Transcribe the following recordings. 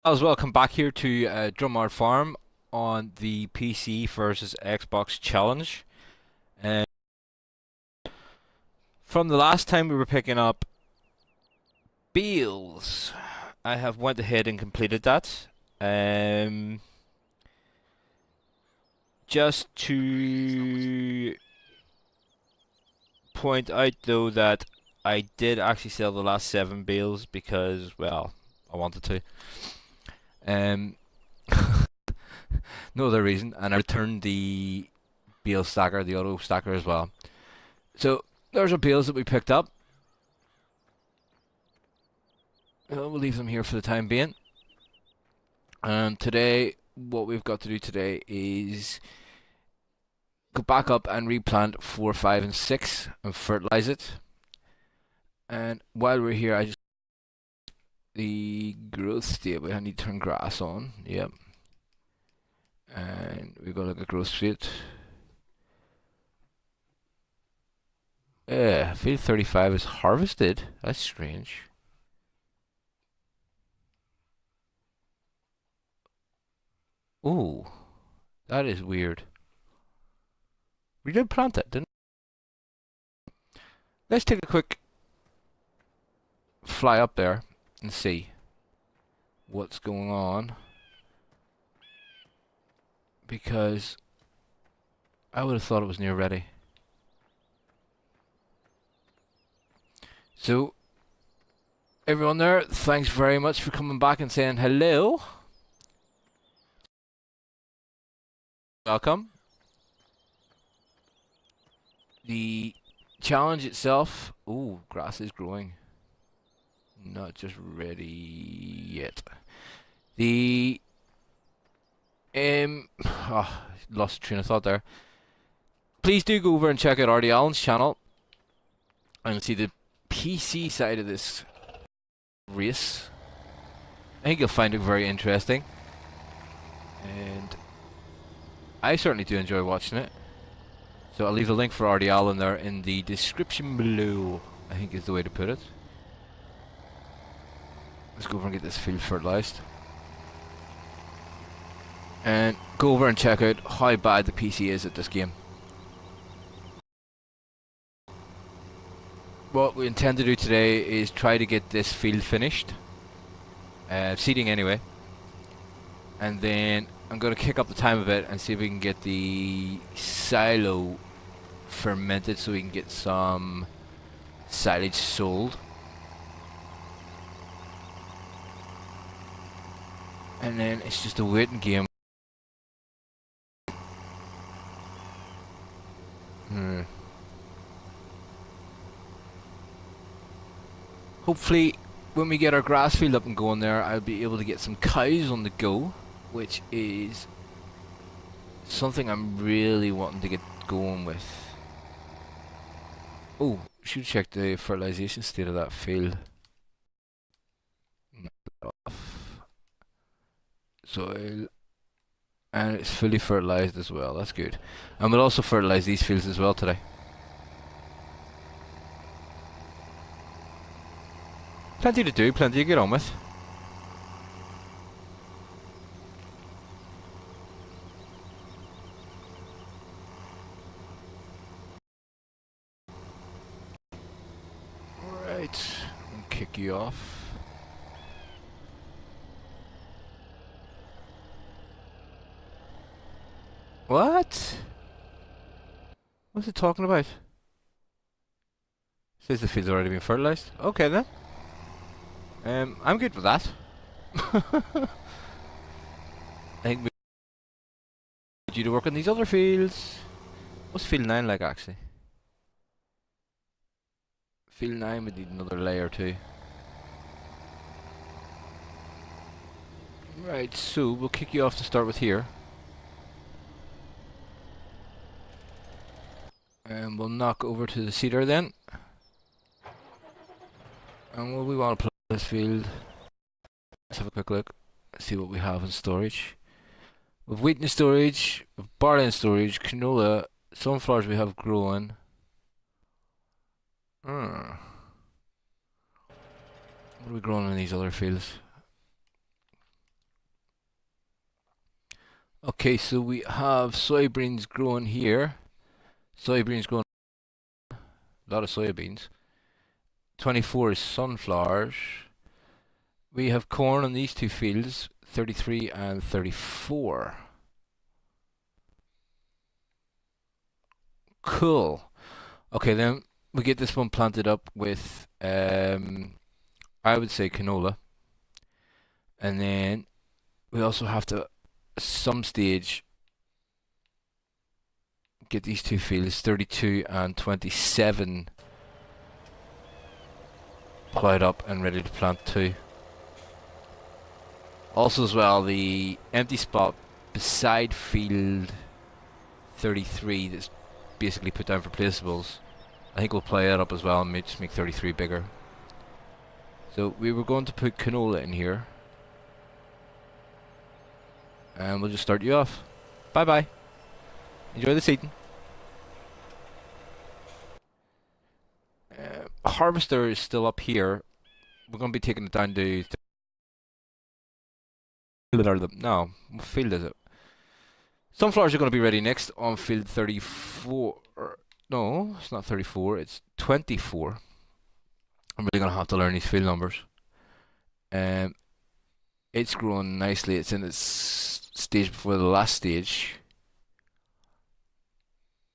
Guys, welcome back here to Drumard Farm on the PC versus Xbox Challenge. And from the last time we were picking up Beals, I have went ahead and completed that. Um, just to point out though that I did actually sell the last 7 Beals because, well, I wanted to. Um, no other reason, and I returned the Bale stacker, the auto stacker as well. So there's our bales that we picked up. We'll leave them here for the time being. And today, what we've got to do today is go back up and replant 4, 5, and 6 and fertilize it. And while we're here, I just the growth state. I need to turn grass on. Yep. And we've got like a growth state. Yeah, field 35 is harvested. That's strange. Ooh, that is weird. We did plant it, didn't we? Let's take a quick fly up there and see what's going on. Because I would have thought it was near ready. So, everyone there, thanks very much for coming back and saying hello. Welcome. The challenge itself, ooh, grass is growing. Not just ready yet. The lost train of thought there. Please do go over and check out Artie Allen's channel and see the PC side of this race. I think you'll find it very interesting, and I certainly do enjoy watching it. So I'll leave the link for Artie Allen there in the description below, I think is the way to put it. Let's go over and get this field fertilized. And go over and check out how bad the PC is at this game. What we intend to do today is try to get this field finished. Seeding anyway. And then I'm going to kick up the time a bit and see if we can get the silo fermented so we can get some silage sold. And then it's just a waiting game. Hopefully, when we get our grass field up and going there, I'll be able to get some cows on the go, which is something I'm really wanting to get going with. Oh, should check the fertilization state of that field. Soil, and it's fully fertilized as well. That's good. And we'll also fertilize these fields as well today. Plenty to do, plenty to get on with. Alright, I'll kick you off. What? What's it talking about? Says the field's already been fertilized. Okay then. I'm good with that. I think we need you to work on these other fields. What's field 9 like actually? Field 9 would need another layer too. Right, so we'll kick you off to start with here. And we'll knock over to the seeder then. And what we want to play this field. Let's have a quick look. See what we have in storage. With wheat in storage, with barley in storage, canola, sunflowers we have growing. What are we growing in these other fields? Okay, so we have soybeans growing here. Soybeans growing, a lot of soybeans. 24 is sunflowers. We have corn on these two fields, 33 and 34. Cool. Okay, then we get this one planted up with, I would say canola. And then we also have to, at some stage, get these two fields, 32 and 27, plowed up and ready to plant too. Also as well, the empty spot beside field 33 that's basically put down for placeables, I think we'll play that up as well and just make 33 bigger. So we were going to put canola in here. And we'll just start you off. Bye bye. Enjoy the seeding. Harvester is still up here. We're going to be taking it down to... No, what field is it? Sunflowers are going to be ready next on field 34. No, it's not 34, it's 24. I'm really going to have to learn these field numbers. It's growing nicely. It's in its stage before the last stage.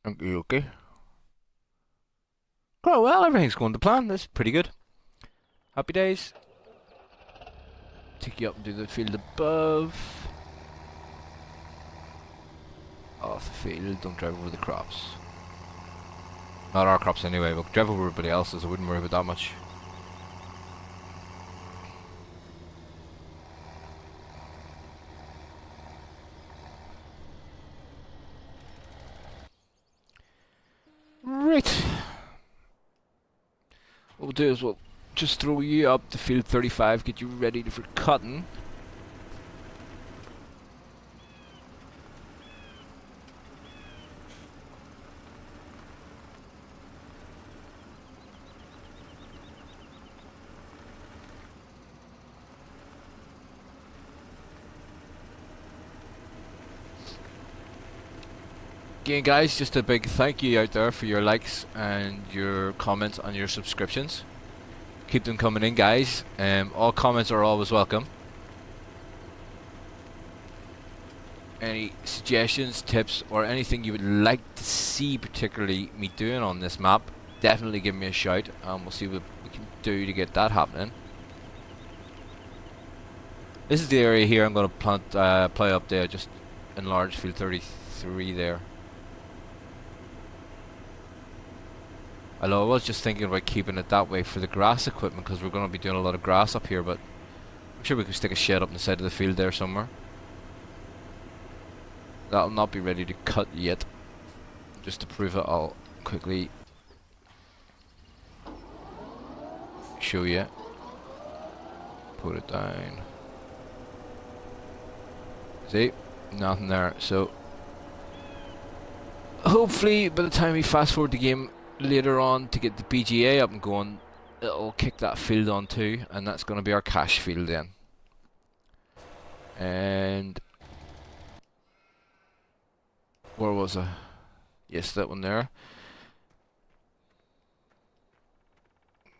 Are you okay? Oh well, everything's going to plan. That's pretty good. Happy days. Take you up and do the field above. Off the field, don't drive over the crops. Not our crops anyway, but drive over everybody else's. I wouldn't worry about that much. Right. What we'll do is we'll just throw you up to field 35, get you ready for cutting. Again guys, just a big thank you out there for your likes and your comments and your subscriptions. Keep them coming in guys. All comments are always welcome. Any suggestions, tips or anything you would like to see particularly me doing on this map, definitely give me a shout and we'll see what we can do to get that happening. This is the area here I'm going to plow up there, just enlarge field 33 there. Although I was just thinking about keeping it that way for the grass equipment because we're going to be doing a lot of grass up here, but I'm sure we could stick a shed up on the side of the field there somewhere. That'll not be ready to cut yet. Just to prove it, I'll quickly show you. Put it down. See? Nothing there. So hopefully by the time we fast forward the game later on to get the BGA up and going, it'll kick that field on too, and that's going to be our cash field then. And where was I? Yes, that one there.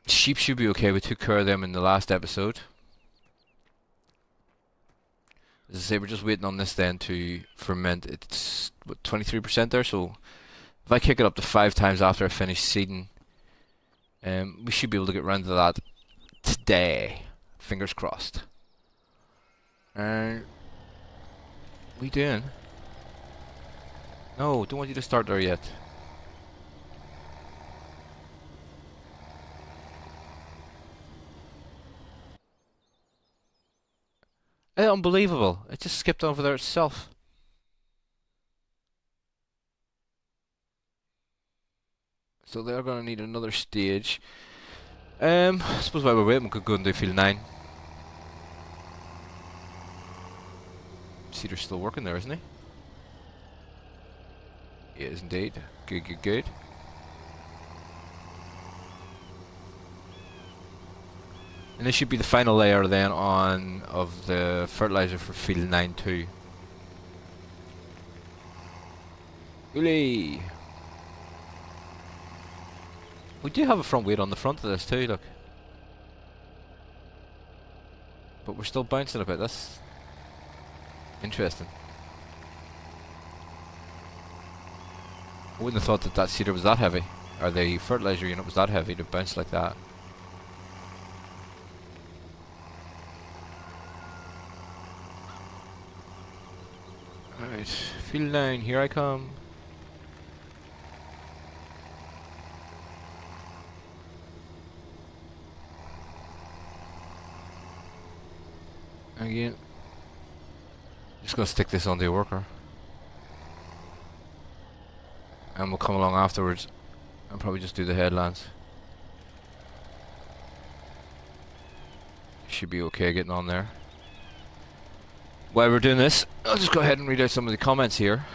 Sheep should be okay. We took care of them in the last episode. As I say, we're just waiting on this then to ferment. It's what, 23% there, so if I kick it up to 5 times after I finish seeding, we should be able to get round to that today. Fingers crossed. We doing? No, don't want you to start there yet. Unbelievable. It just skipped over there itself. So they're going to need another stage. I suppose while we're waiting, we could go and do field 9. Cedar's still working there, isn't he? He is indeed. Good, good, good. And this should be the final layer then on of the fertilizer for field 9 too. Ooly. We do have a front weight on the front of this too, look. But we're still bouncing a bit, that's interesting. I wouldn't have thought that that seeder was that heavy, or the fertilizer unit was that heavy to bounce like that. Alright, field 9, here I come. Again, just gonna stick this on the worker, and we'll come along afterwards and probably just do the headlands. Should be okay getting on there. While we're doing this, I'll just go ahead and read out some of the comments here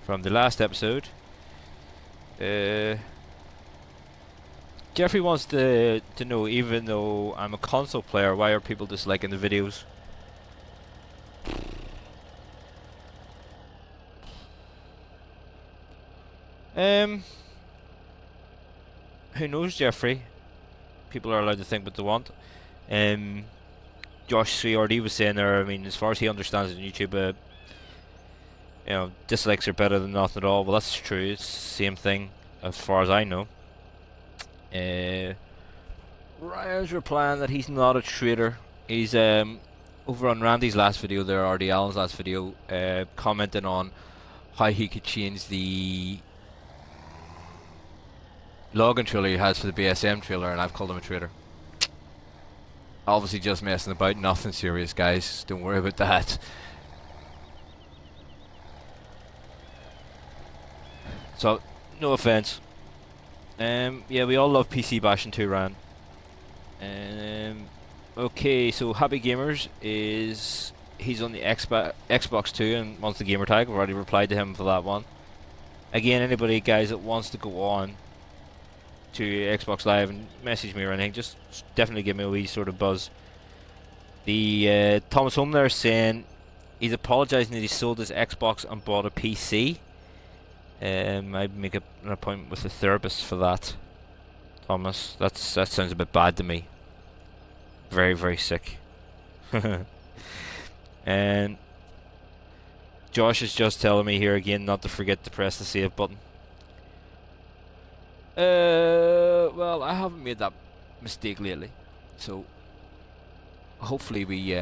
from the last episode. Jeffrey wants to know, even though I'm a console player, why are people disliking the videos? Who knows, Jeffrey? People are allowed to think what they want. Josh CRD was saying there, I mean, as far as he understands it on YouTube, you know, dislikes are better than nothing at all. Well, that's true. It's the same thing as far as I know. Ryan's replying that he's not a trader. He's over on Randy's last video there, RD Allen's last video, commenting on how he could change the login trailer he has for the BSM trailer, and I've called him a trader. Obviously just messing about, nothing serious, guys, don't worry about that. So, no offense. Yeah, we all love PC bashing too, Ryan. Okay, so Happy Gamers he's on the Xbox 2 and wants the gamer tag. I've already replied to him for that one. Again, anybody, guys, that wants to go on to Xbox Live and message me or anything, just definitely give me a wee sort of buzz. The Thomas Home there saying he's apologising that he sold his Xbox and bought a PC. I'd make an appointment with a therapist for that, Thomas. That sounds a bit bad to me. Very, very sick. And Josh is just telling me here again not to forget to press the save button. Well, I haven't made that mistake lately, so hopefully we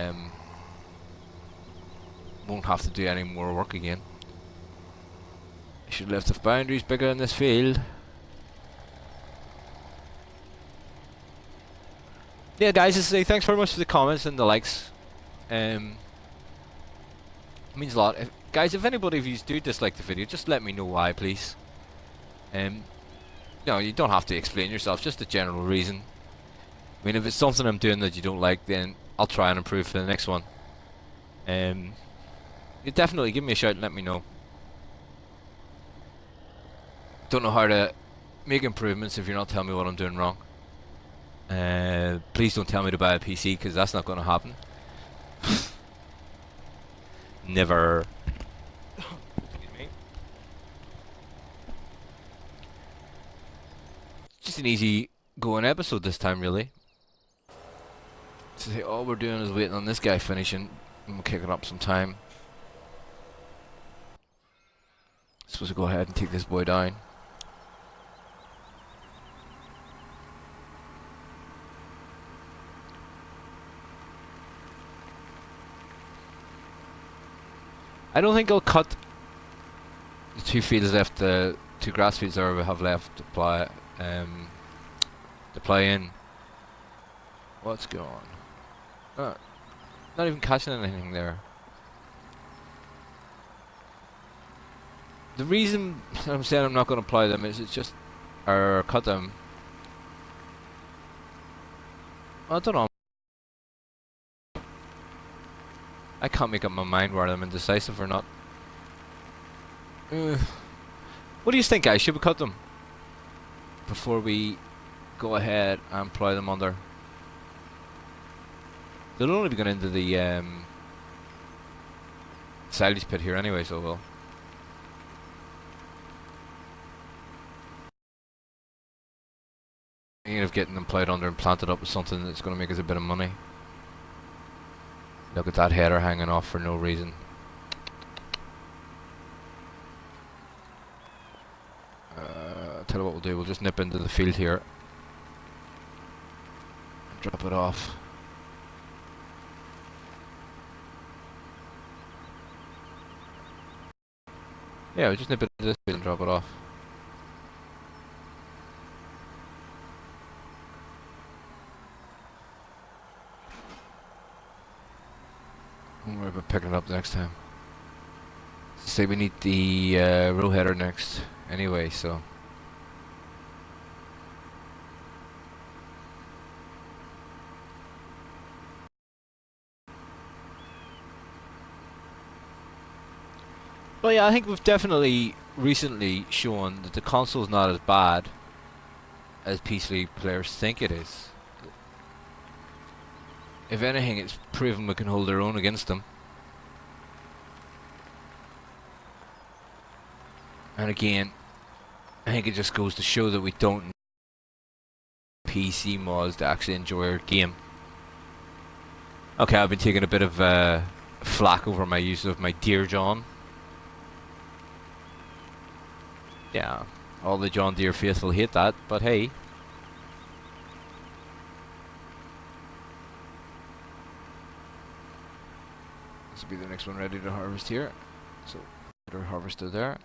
won't have to do any more work again. I should have left the boundaries bigger in this field. Yeah, guys, just say thanks very much for the comments and the likes. It means a lot. Guys, if anybody of you do dislike the video, just let me know why, please. No, you don't have to explain yourself, just a general reason. I mean, if it's something I'm doing that you don't like, then I'll try and improve for the next one. You definitely give me a shout and let me know. Don't know how to make improvements if you're not telling me what I'm doing wrong. Please don't tell me to buy a PC, because that's not going to happen. Never. Excuse me. Just an easy going episode this time, really. So all we're doing is waiting on this guy finishing, and we'll kick it up some time. Supposed to go ahead and take this boy down. I don't think I'll cut the 2 fields left, the 2 grass fields there we have left to ply in. What's going on? Not even catching anything there. The reason I'm saying I'm not going to ply them is it's just, or cut them. I don't know. I can't make up my mind whether I'm indecisive or not. What do you think, guys? Should we cut them before we go ahead and plough them under? They'll only be going into the silage pit here anyway, so we'll Thinking of getting them ploughed under and planted up with something that's going to make us a bit of money. Look at that header hanging off for no reason. Tell you what we'll do, we'll just nip into the field here. And drop it off. Yeah, we'll just nip into this field and drop it off. Don't worry about picking it up next time. Say we need the row header next anyway, so. But yeah, I think we've definitely recently shown that the console is not as bad as PC players think it is. If anything, it's proven we can hold our own against them. And again, I think it just goes to show that we don't need PC mods to actually enjoy our game. Okay, I've been taking a bit of flack over my use of my Dear John. Yeah, all the John Deere faithful hate that, but hey. This will be the next one ready to harvest here. So, they're harvested there.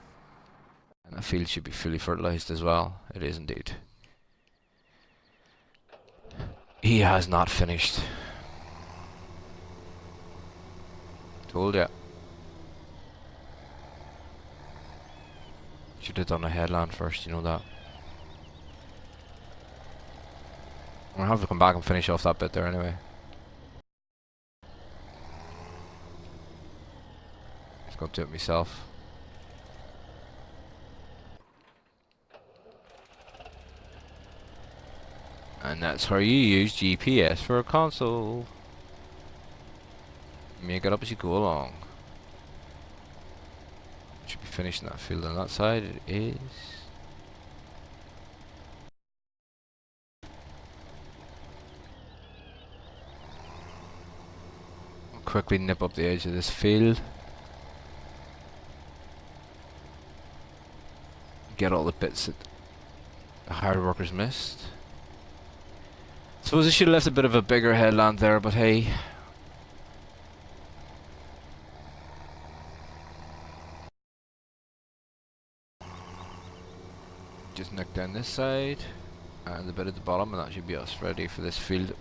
And the field should be fully fertilized as well. It is indeed. He has not finished. Told ya. Should have done a headland first, you know that. I'll have to come back and finish off that bit there anyway. Just got to do it myself. And that's how you use GPS for a console. Make it up as you go along. Should be finishing that field on that side. It is. I'll quickly nip up the edge of this field. Get all the bits that the hard workers missed. Suppose I should have left a bit of a bigger headland there, but hey. Just nick down this side and the bit at the bottom, and that should be us ready for this field.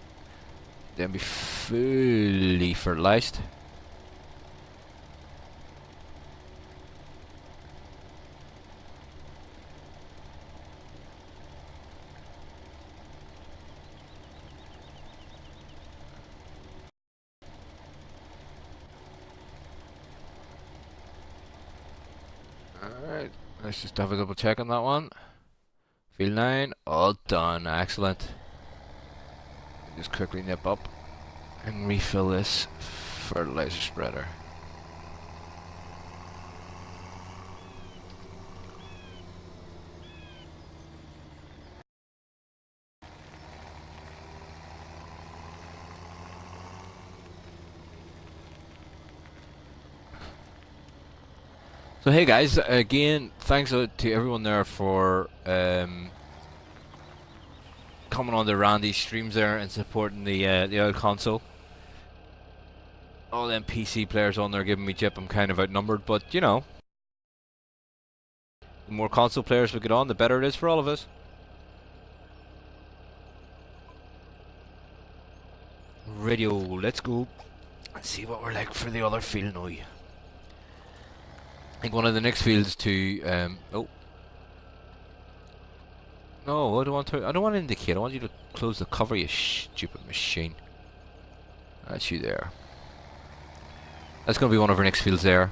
Then be fully fertilized. Alright, let's just have a double check on that one. Field 9, all done, excellent. Just quickly nip up and refill this fertilizer spreader. So hey guys, again, thanks to everyone there for coming on to Randy's streams there and supporting the old console. All them PC players on there giving me jip, I'm kind of outnumbered, but you know, the more console players we get on, the better it is for all of us. Radio, let's go. Let's see what we're like for the other field now. I think one of the next fields to oh no, I don't want to indicate. I want you to close the cover, you stupid machine. That's you there. That's going to be one of our next fields there.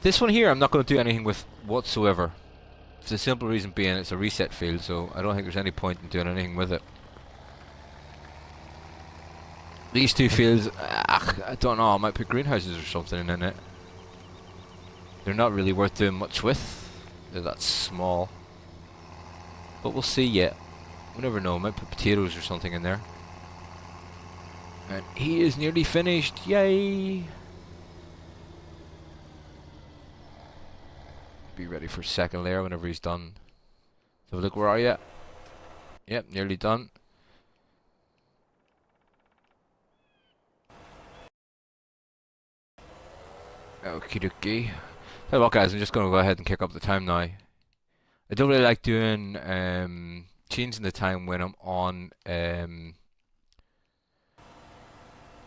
This one here I'm not going to do anything with whatsoever. For the simple reason being it's a reset field, so I don't think there's any point in doing anything with it. These two fields, I don't know, I might put greenhouses or something in it. They're not really worth doing much with. They're that small. But we'll see yet. We never know, might put potatoes or something in there. And he is nearly finished, yay! Be ready for second layer whenever he's done. So look, where are you? Yep, nearly done. Okie dokie. Tell you what guys, I'm just going to go ahead and kick up the time now. I don't really like doing, changing the time when I'm on,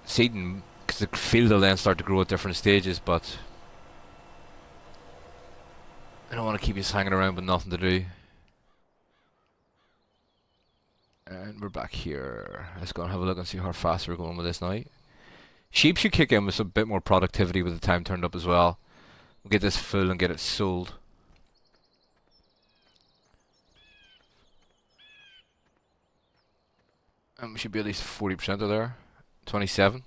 seeding, because the field will then start to grow at different stages, but I don't want to keep you hanging around with nothing to do. And we're back here. Let's go and have a look and see how fast we're going with this now. Sheep should kick in with a bit more productivity with the time turned up as well. We'll get this full and get it sold. And we should be at least 40% of there. 27.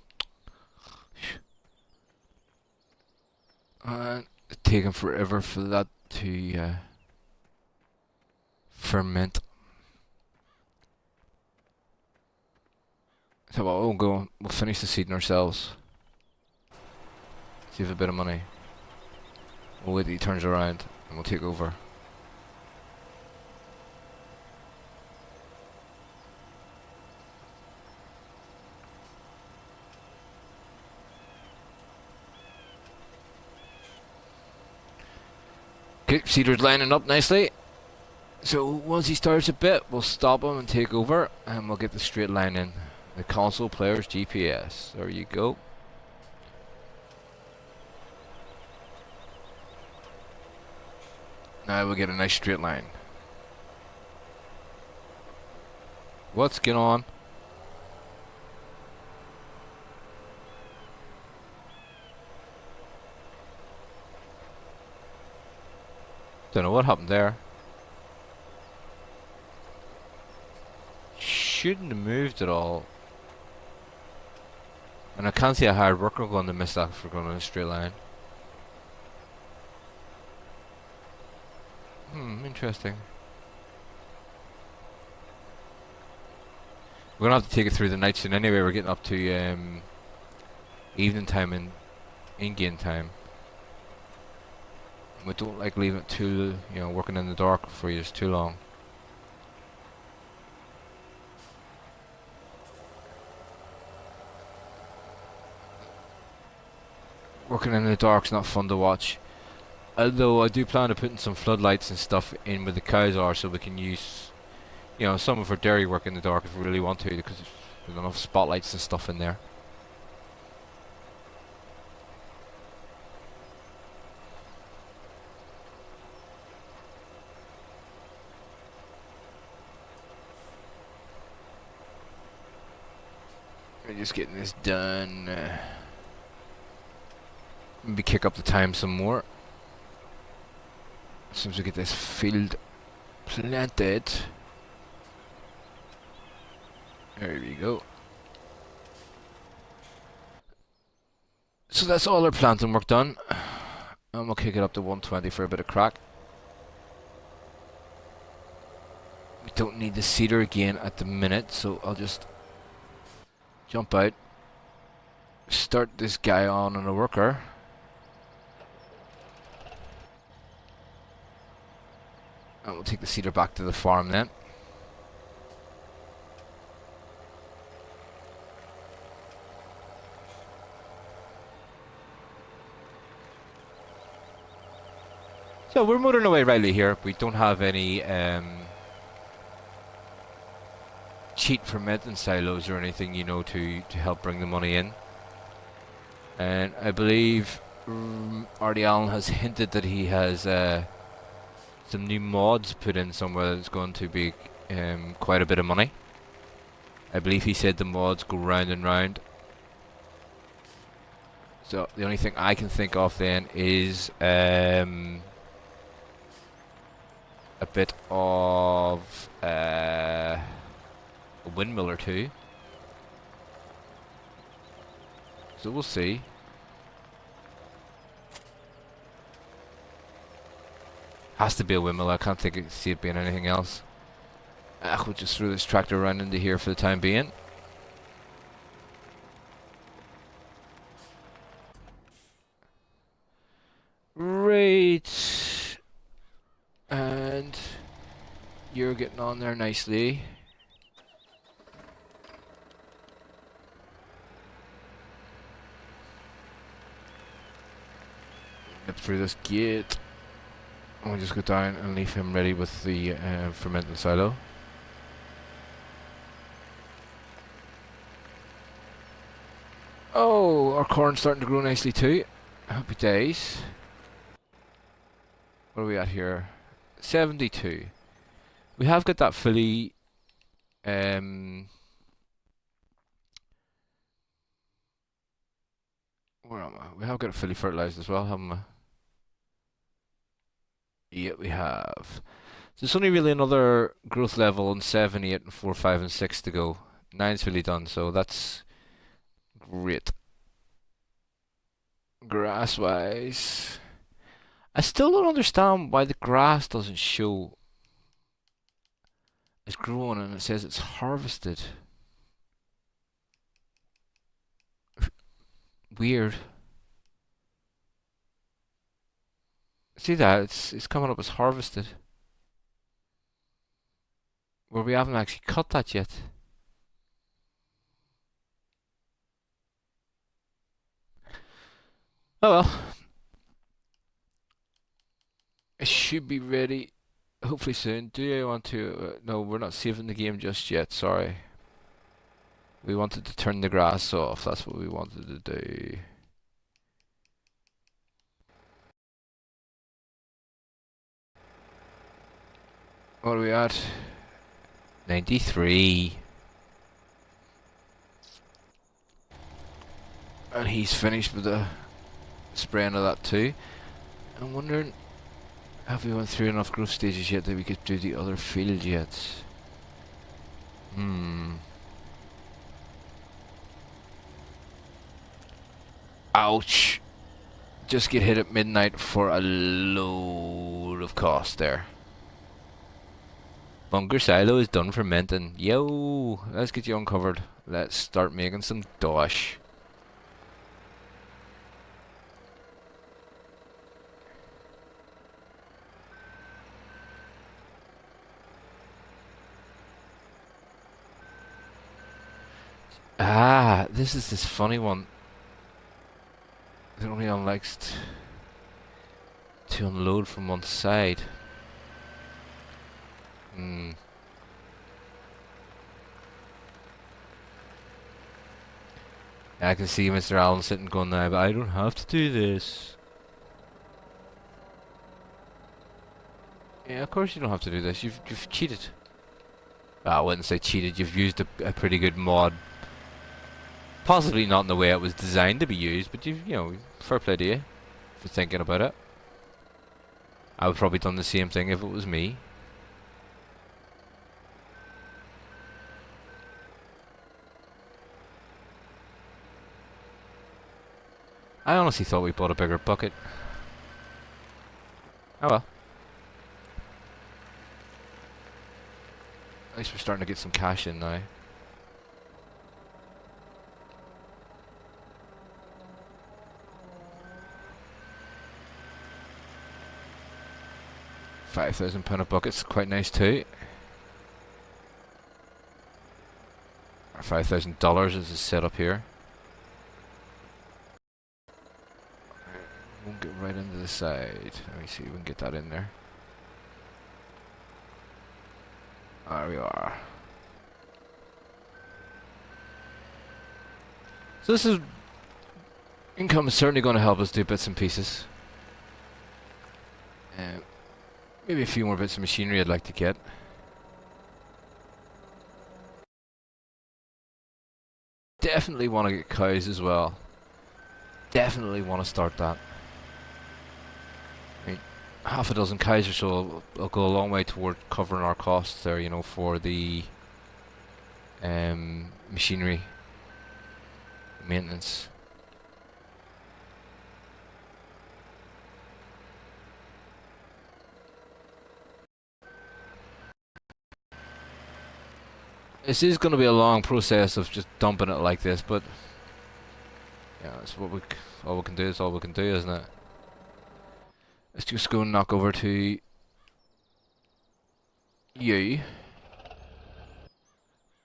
And it's taking forever for that to ferment. So we'll finish the seeding ourselves. Save a bit of money. We'll wait till he turns around and we'll take over. Okay, seeder's lining up nicely. So once he starts a bit, we'll stop him and take over, and we'll get the straight line in. The console player's GPS. There you go. Now we'll get a nice straight line. What's going on? Don't know what happened there. Shouldn't have moved at all. And I can't see a hard worker going to miss that for going on a straight line. Interesting. We're gonna have to take it through the night soon anyway. We're getting up to evening time and in-game time. We don't like leaving it too, working in the dark for you too long. Working in the dark's not fun to watch. Although I do plan to put in some floodlights and stuff in where the cows are, so we can use, some of our dairy work in the dark if we really want to, because there's enough spotlights and stuff in there. We're just getting this done. Maybe kick up the time some more. As soon as we get this field planted. There we go. So that's all our planting work done. And we'll kick it up to 120 for a bit of crack. We don't need the seeder again at the minute, so I'll just jump out. Start this guy on a worker. And we'll take the seeder back to the farm then. So we're motoring away rightly here. We don't have any cheat fermenting silos or anything, to help bring the money in. And I believe Artie Allen has hinted that he has some new mods put in somewhere that's going to be quite a bit of money. I believe he said the mods go round and round. So the only thing I can think of then is a bit of a windmill or two. So we'll see. Has to be a windmill. I can't see it being anything else. We'll just throw this tractor around into here for the time being. Right. And you're getting on there nicely. Up through this gate. And we'll just go down and leave him ready with the fermenting silo. Oh, our corn's starting to grow nicely too. Happy days. What are we at here? 72. We have got that fully where am I? We have got it fully fertilized as well, haven't we? Yeah, we have. So it's only really another growth level on 7, 8, and 4, 5, and 6 to go. 9's fully done, so that's great. Grass-wise, I still don't understand why the grass doesn't show it's growing and it says it's harvested. Weird. See that? It's coming up as harvested. Where we haven't actually cut that yet. Oh well. It should be ready hopefully soon. Do I want to... no, we're not saving the game just yet, sorry. We wanted to turn the grass off, that's what we wanted to do. What are we at? 93. And he's finished with the spraying of that too. I'm wondering, have we went through enough growth stages yet that we could do the other field yet? Ouch! Just get hit at midnight for a load of cost there. Bunker silo is done fermenting. Yo! Let's get you uncovered. Let's start making some dosh. Ah, this is this funny one. It only unlikes to unload from one side. I can see Mr. Allen sitting going now, but I don't have to do this. Yeah, of course you don't have to do this. You've cheated. I wouldn't say cheated. You've used a pretty good mod. Possibly not in the way it was designed to be used, but you know, fair play to you for thinking about it. I would probably done the same thing if it was me. I honestly thought we bought a bigger bucket. Oh well. At least we're starting to get some cash in now. £5,000 a bucket's quite nice too. Or $5,000 is the setup here. We'll get right into the side. Let me see if we can get that in there. There we are. So this is... income is certainly going to help us do bits and pieces. Maybe a few more bits of machinery I'd like to get. Definitely want to get cows as well. Definitely want to start that. I mean, half a dozen cows or so will go a long way toward covering our costs there, you know, for the machinery maintenance. This is going to be a long process of just dumping it like this, but yeah, that's what all we can do is all we can do, isn't it? Let's just go and knock over to you.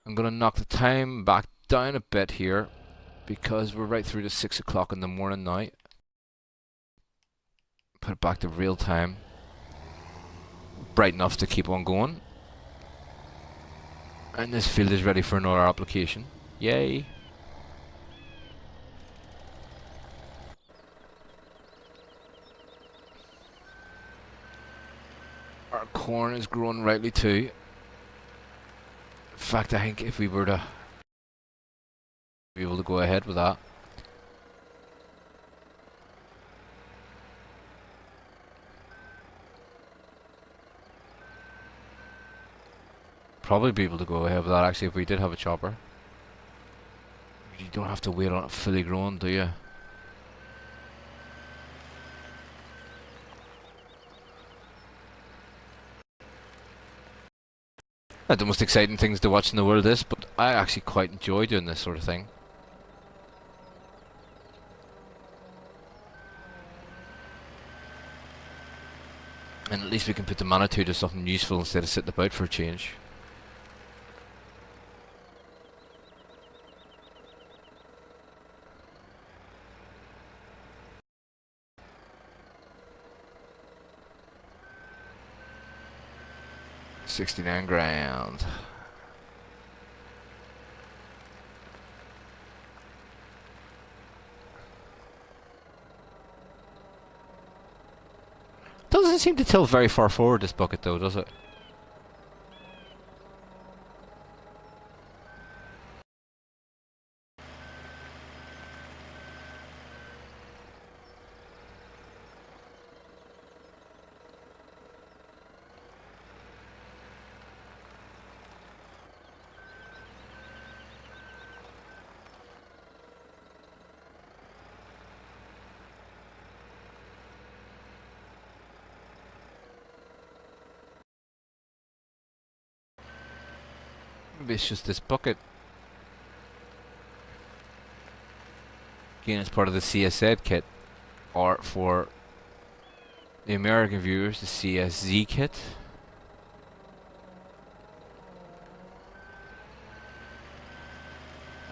I'm going to knock the time back down a bit here because we're right through to 6 o'clock in the morning now. Put it back to real time. Bright enough to keep on going. And this field is ready for another application. Yay! Our corn is growing rightly too. In fact, I think if we were to be able to go ahead with that, probably be able to go ahead with that actually if we did have a chopper. You don't have to wait on it fully grown, do you? Not the most exciting things to watch in the world is, but I actually quite enjoy doing this sort of thing. And at least we can put the Manitou to something useful instead of sitting about for a change. $69,000. Doesn't seem to tilt very far forward, this bucket, though, does it? Maybe it's just this bucket. Again, it's part of the CSZ kit, or for the American viewers, the CSZ kit.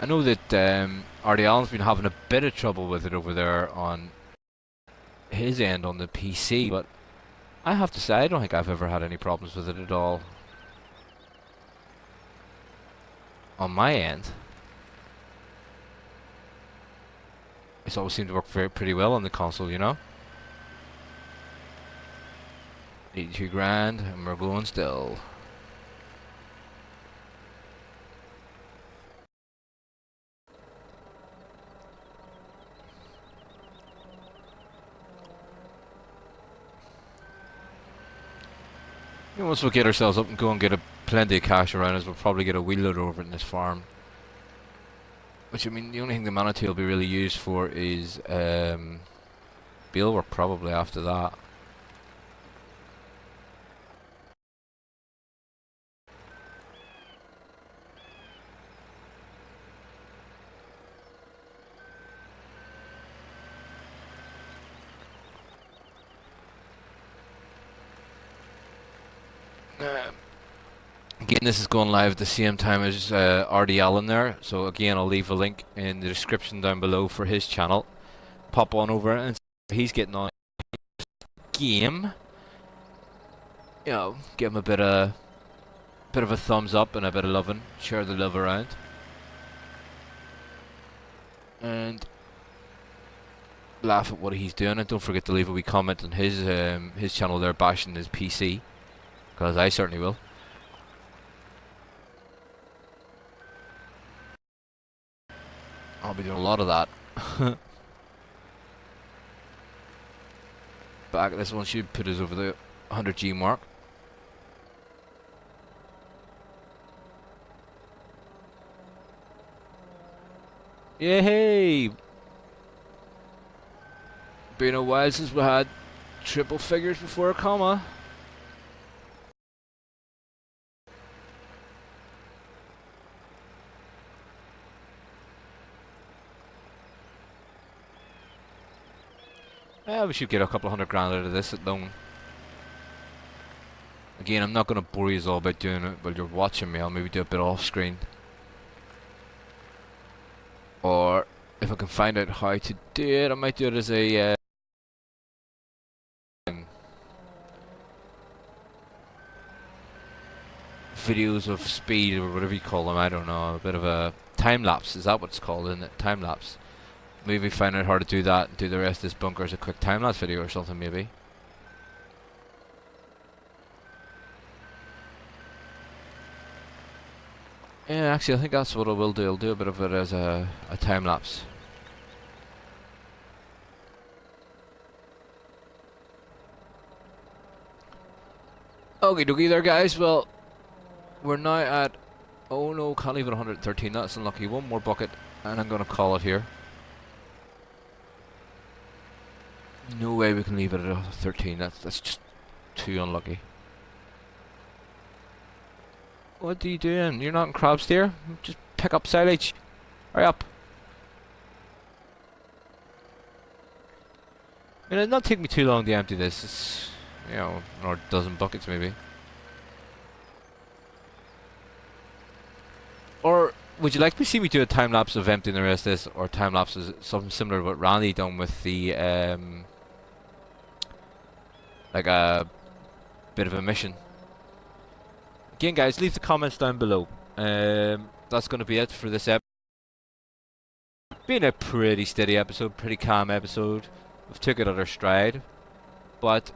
I know that Artie Allen's been having a bit of trouble with it over there on his end on the PC, but I have to say I don't think I've ever had any problems with it at all on my end. It's always seemed to work pretty well on the console, you know. 82 grand, and we're going still. And once we get ourselves up and go and get plenty of cash around us, we'll probably get a wheel loader over in this farm. Which, I mean, the only thing the Manitou will be really used for is bale work probably after that. Again, this is going live at the same time as Artie Allen there, so again I'll leave a link in the description down below for his channel. Pop on over and see if he's getting on game. You know, give him a bit of a thumbs up and a bit of loving. Share the love around. And laugh at what he's doing, and don't forget to leave a wee comment on his channel there, bashing his PC, because I certainly will. I'll be doing a lot of that. Back, this one should put us over the 100G mark. Yay! Been a while since we had triple figures before a comma. Yeah, we should get a couple of $100 out of this alone. Again, I'm not going to bore you all about doing it while you're watching me. I'll maybe do a bit off screen. Or if I can find out how to do it, I might do it as a videos of speed or whatever you call them. I don't know. A bit of a time lapse. Is that what it's called? Isn't it? Time lapse. Maybe find out how to do that and do the rest of this bunker as a quick time lapse video or something. Maybe. Yeah, actually, I think that's what I will do. I'll do a bit of it as a time lapse. Okie dokie there, guys. Well, we're now at... Oh no, can't leave it 113. That's unlucky. One more bucket, and I'm going to call it here. No way we can leave it at 13. That's just too unlucky. What are you doing? You're not in crabs there? Just pick up silage. Hurry up. I mean, it'll not take me too long to empty this. It's, you know, or a dozen buckets maybe. Or would you like to see me do a time lapse of emptying the rest of this, or time lapse is something similar to what Randy done with the like a bit of a mission? Again, guys, leave the comments down below. That's going to be it for this episode. Been a pretty steady episode, pretty calm episode. We've took it at our stride, but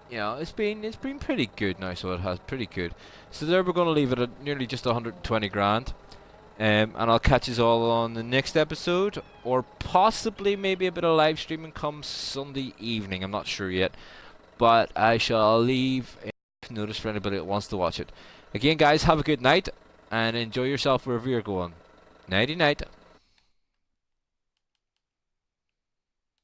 you know, it's been pretty good now. So it has pretty good. So there, we're going to leave it at nearly just 120 grand. And I'll catch you all on the next episode, or possibly maybe a bit of live streaming come Sunday evening. I'm not sure yet, but I shall leave a notice for anybody that wants to watch it. Again, guys, have a good night and enjoy yourself wherever you're going. Nighty night.